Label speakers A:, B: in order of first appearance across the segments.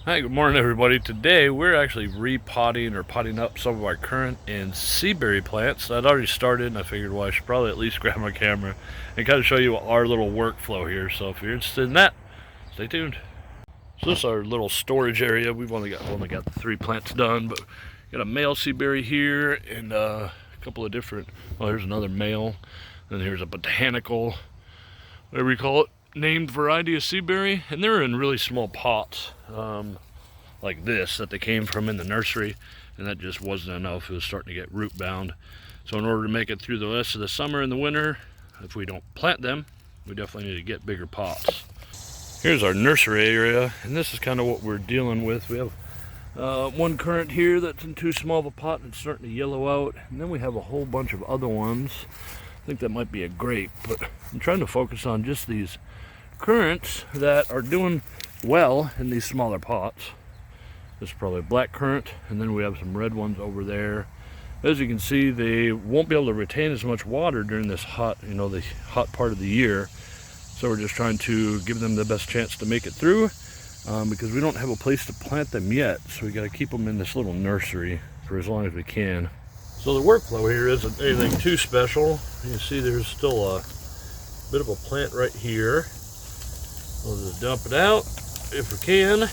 A: Hi, good morning everybody. Today we're actually repotting or potting up some of our currant and seaberry plants. I'd already started and I figured, well, I should probably at least grab my camera and kind of show you our little workflow here. So if you're interested in that, stay tuned. So this is our little storage area. We've only got the 3 plants done, but got a male seaberry here and a couple of different, well, here's another male, and here's a botanical, whatever you call it, named variety of seaberry, and they're in really small pots like this that they came from in the nursery, and that just wasn't enough. It was starting to get root bound. So in order to make it through the rest of the summer and the winter, if we don't plant them, we definitely need to get bigger pots. Here's our nursery area, and this is kind of what we're dealing with. We have one currant here that's in too small of a pot and it's starting to yellow out, and then we have a whole bunch of other ones. I think that might be a grape, but I'm trying to focus on just these currants that are doing well in these smaller pots. This is probably a black currant, and then we have some red ones over there. As you can see, they won't be able to retain as much water during this hot, the hot part of the year. So we're just trying to give them the best chance to make it through, because we don't have a place to plant them yet. So we got to keep them in this little nursery for as long as we can. So the workflow here isn't anything too special. You can see there's still a bit of a plant right here. We'll just dump it out if we can.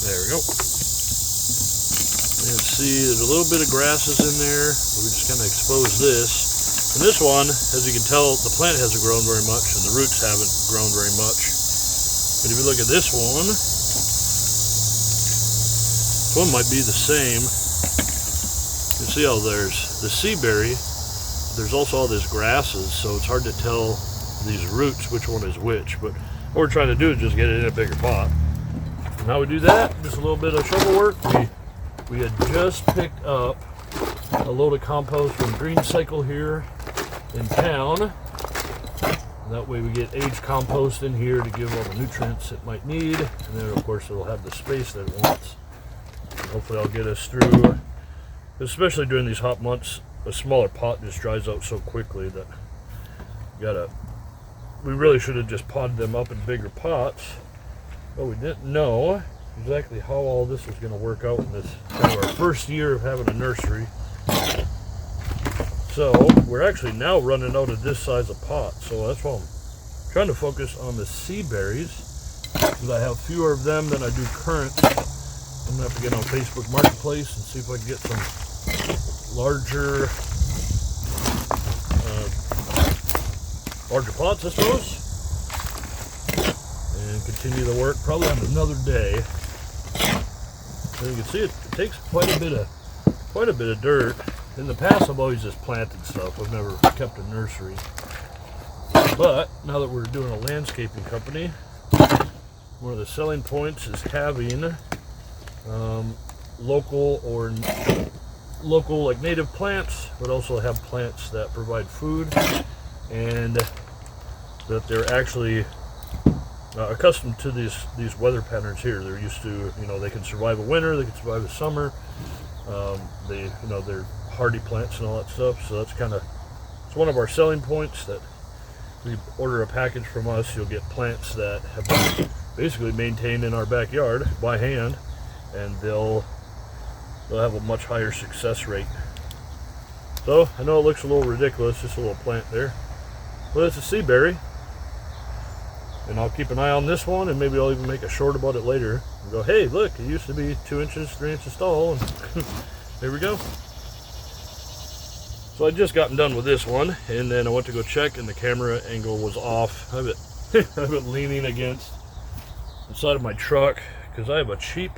A: There we go. You can see there's a little bit of grasses in there. We just kind of expose this. And this one, as you can tell, the plant hasn't grown very much and the roots haven't grown very much. But if you look at this one might be the same. You can see how there's the seaberry. There's also all these grasses, so it's hard to tell these roots which one is which. But what we're trying to do is just get it in a bigger pot. And how we do that, just a little bit of shovel work. We had just picked up a load of compost from Green Cycle here in town. And that way we get aged compost in here to give all the nutrients it might need. And then of course it'll have the space that it wants. And hopefully I'll get us through, especially during these hot months. A smaller pot just dries out so quickly that we really should have just potted them up in bigger pots, but we didn't know exactly how all this was going to work out in this kind of our first year of having a nursery. So we're actually now running out of this size of pot, so that's why I'm trying to focus on the sea berries, because I have fewer of them than I do currant. I'm going to have to get on Facebook Marketplace and see if I can get some larger pots, I suppose, and continue the work probably on another day. So you can see it takes quite a bit of dirt. In the past, I've always just planted stuff. I've never kept a nursery. But now that we're doing a landscaping company, one of the selling points is having local like native plants, but also have plants that provide food and that they're actually accustomed to these weather patterns here. They're used to, they can survive a winter, they can survive a summer. They're hardy plants and all that stuff. So that's it's one of our selling points, that if you order a package from us, you'll get plants that have been basically maintained in our backyard by hand, and they'll have a much higher success rate. So I know it looks a little ridiculous, just a little plant there, but it's a seaberry, and I'll keep an eye on this one, and maybe I'll even make a short about it later and go, hey, look, it used to be 2 inches, 3 inches tall, and there we go. So I just gotten done with this one, and then I went to go check, and the camera angle was off. I have it leaning against the side of my truck because I have a cheap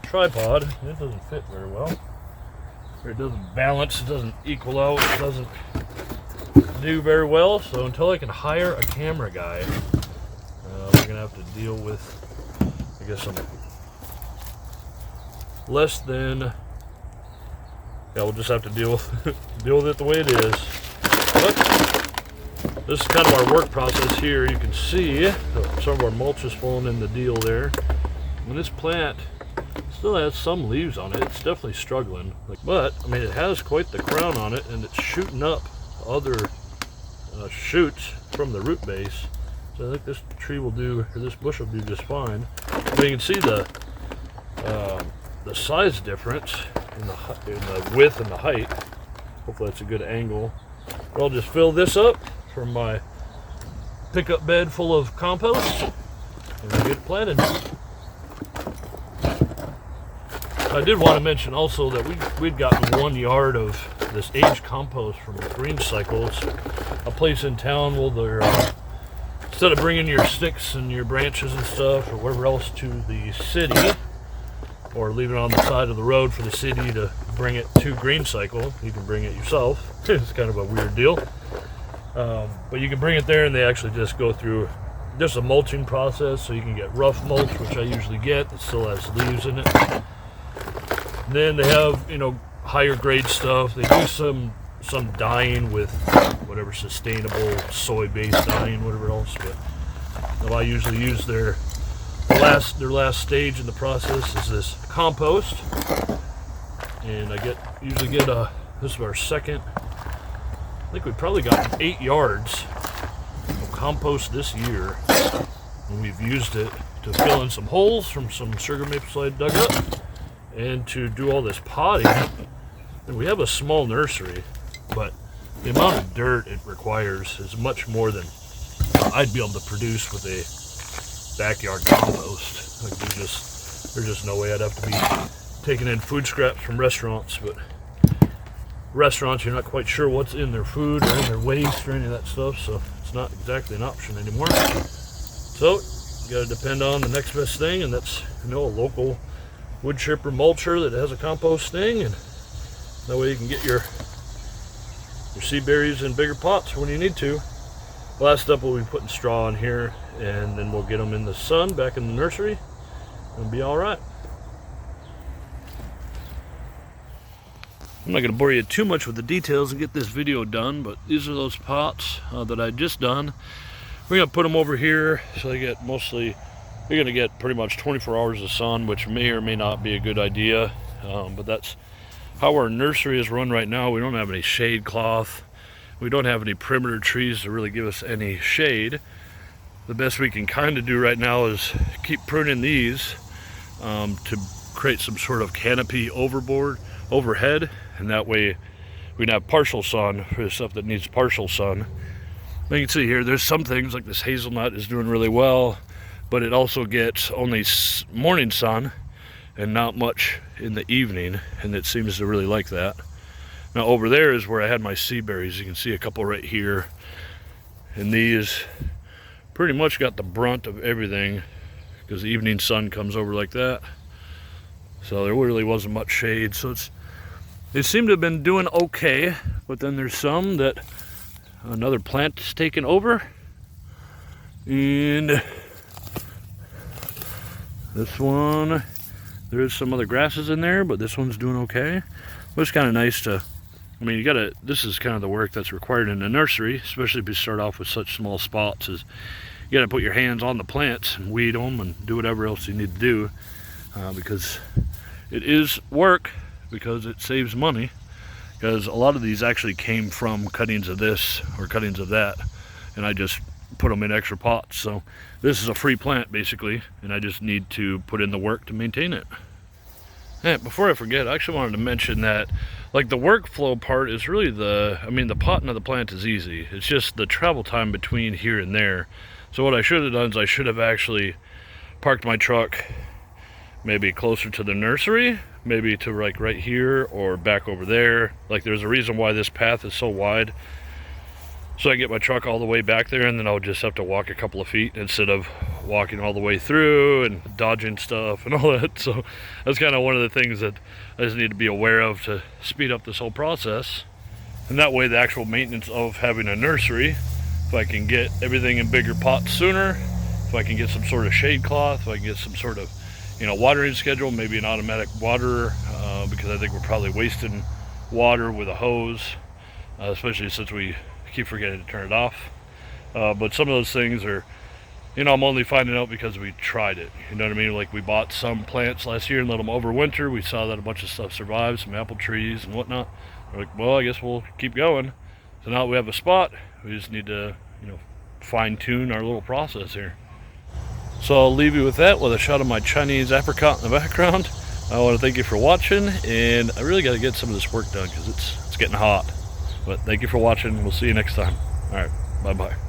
A: tripod and it doesn't fit very well. It doesn't balance, it doesn't equal out, it doesn't do very well. So until I can hire a camera guy, we're gonna have to deal with, I guess, some less than, we'll just have to deal with it the way it is. But this is kind of our work process here. You can see some of our mulch is falling in the deal there. And this plant still has some leaves on it. It's definitely struggling, but I mean, it has quite the crown on it, and it's shooting up other shoots from the root base. So I think this tree will do, or this bush will do just fine. But you can see the size difference in the width and the height. Hopefully that's a good angle. But I'll just fill this up from my pickup bed full of compost and we'll get it planted. I did want to mention also that we'd gotten 1 yard of this aged compost from Green Cycles, a place in town where they're instead of bringing your sticks and your branches and stuff or wherever else to the city, or leaving it on the side of the road for the city to bring it to Green Cycle, you can bring it yourself. It's kind of a weird deal. But you can bring it there and they actually just go through just a mulching process, so you can get rough mulch, which I usually get, that still has leaves in it. And then they have, you know, higher grade stuff. They do some dyeing with whatever sustainable soy-based dyeing, whatever else. But I usually use their last stage in the process is this compost, and I usually get this is our second. I think we've probably got 8 yards of compost this year, and we've used it to fill in some holes from some sugar maples I dug up, and to do all this potting. And we have a small nursery, but the amount of dirt it requires is much more than I'd be able to produce with a backyard compost. Like there's just no way. I'd have to be taking in food scraps from restaurants, but restaurants, you're not quite sure what's in their food or in their waste or any of that stuff, so it's not exactly an option anymore. So you got to depend on the next best thing, and that's, you know, a local wood chipper mulcher that has a compost thing, and that way you can get your seed berries in bigger pots when you need to. Last up, we'll be putting straw in here, and then we'll get them in the sun back in the nursery and be all right. I'm not going to bore you too much with the details and get this video done, but these are those pots that I just done. We're going to put them over here so they get you're going to get pretty much 24 hours of sun, which may or may not be a good idea, but that's how our nursery is run right now. We don't have any shade cloth. We don't have any perimeter trees to really give us any shade. The best we can kind of do right now is keep pruning these to create some sort of canopy overhead, and that way we can have partial sun for the stuff that needs partial sun. You can see here, there's some things like this hazelnut is doing really well, but it also gets only morning sun and not much in the evening, and it seems to really like that. Now over there is where I had my sea berries. You can see a couple right here, and these pretty much got the brunt of everything because the evening sun comes over like that, so there really wasn't much shade. So they seem to have been doing okay, but then there's some that another plant is taking over, and this one, there's some other grasses in there, but this one's doing okay. But it's kind of nice to, I mean, this is kind of the work that's required in the nursery, especially if you start off with such small spots, is you got to put your hands on the plants and weed them and do whatever else you need to do, because it is work, because it saves money, because a lot of these actually came from cuttings of this or cuttings of that, and I just put them in extra pots. So this is a free plant basically, and I just need to put in the work to maintain it. And before I forget, I actually wanted to mention that, like, the workflow part is really the potting of the plant is easy. It's just the travel time between here and there. So what I should have done is I should have actually parked my truck maybe closer to the nursery, maybe to like right here or back over there. Like, there's a reason why this path is so wide. So I get my truck all the way back there, and then I'll just have to walk a couple of feet instead of walking all the way through and dodging stuff and all that. So that's kind of one of the things that I just need to be aware of to speed up this whole process. And that way the actual maintenance of having a nursery, if I can get everything in bigger pots sooner, if I can get some sort of shade cloth, if I can get some sort of, watering schedule, maybe an automatic water, because I think we're probably wasting water with a hose, especially since we keep forgetting to turn it off. But some of those things are, I'm only finding out because we tried it. You know what I mean? Like, we bought some plants last year and let them overwinter. We saw that a bunch of stuff survived, some apple trees and whatnot. We're like, well, I guess we'll keep going. So now we have a spot. We just need to, fine-tune our little process here. So I'll leave you with that, with a shot of my Chinese apricot in the background. I want to thank you for watching, and I really got to get some of this work done because it's getting hot. But thank you for watching. We'll see you next time. All right, bye-bye.